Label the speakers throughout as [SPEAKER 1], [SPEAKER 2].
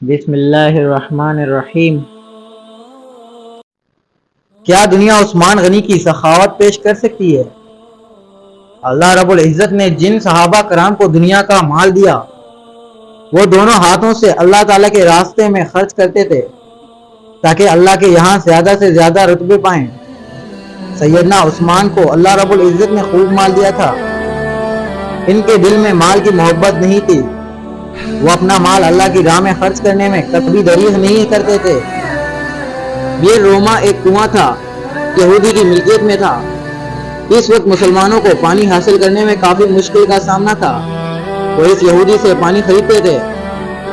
[SPEAKER 1] بسم اللہ الرحمن الرحیم۔ کیا دنیا عثمان غنی کی سخاوت پیش کر سکتی ہے؟ اللہ رب العزت نے جن صحابہ کرام کو دنیا کا مال دیا، وہ دونوں ہاتھوں سے اللہ تعالیٰ کے راستے میں خرچ کرتے تھے تاکہ اللہ کے یہاں زیادہ سے زیادہ رتبے پائیں۔ سیدنا عثمان کو اللہ رب العزت نے خوب مال دیا تھا، ان کے دل میں مال کی محبت نہیں تھی، وہ اپنا مال اللہ کی راہ میں خرچ کرنے میں کبھی دریغ نہیں کرتے تھے۔ یہ روما ایک کنواں تھا، یہودی کی ملکیت میں تھا۔ اس وقت مسلمانوں کو پانی حاصل کرنے میں کافی مشکل کا سامنا تھا، وہ اس یہودی سے پانی خریدتے تھے۔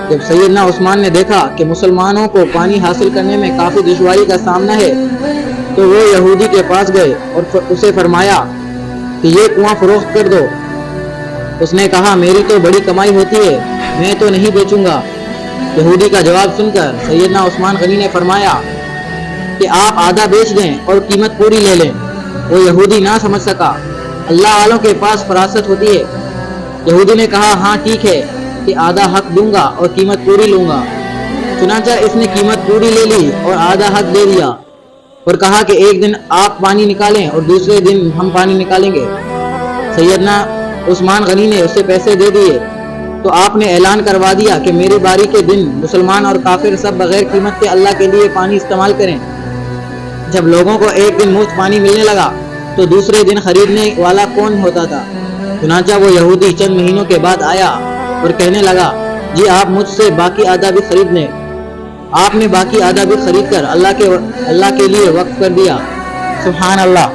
[SPEAKER 1] جب سیدنا عثمان نے دیکھا کہ مسلمانوں کو پانی حاصل کرنے میں کافی دشواری کا سامنا ہے تو وہ یہودی کے پاس گئے اور اسے فرمایا کہ یہ کنواں فروخت کر دو۔ اس نے کہا میری تو بڑی کمائی ہوتی ہے، میں تو نہیں بیچوں گا۔ یہودی کا جواب سن کر سیدنا عثمان غنی نے فرمایا کہ آپ آدھا بیچ دیں اور قیمت پوری لے لیں۔ وہ یہودی نہ سمجھ سکا، اللہ والوں کے پاس فراست ہوتی ہے۔ یہودی نے کہا ہاں ٹھیک ہے کہ آدھا حق دوں گا اور قیمت پوری لوں گا۔ چنانچہ اس نے قیمت پوری لے لی اور آدھا حق دے دیا اور کہا کہ ایک دن آپ پانی نکالیں اور دوسرے دن ہم پانی نکالیں گے۔ سیدنا عثمان غنی نے اسے پیسے دے دیے تو آپ نے اعلان کروا دیا کہ میری باری کے دن مسلمان اور کافر سب بغیر قیمت کے اللہ کے لیے پانی استعمال کریں۔ جب لوگوں کو ایک دن مفت پانی ملنے لگا تو دوسرے دن خریدنے والا کون ہوتا تھا؟ چنانچہ وہ یہودی چند مہینوں کے بعد آیا اور کہنے لگا جی آپ مجھ سے باقی آدھا بھی خرید لیں۔ آپ نے باقی آدھا بھی خرید کر اللہ کے لیے وقف کر دیا۔ سبحان اللہ۔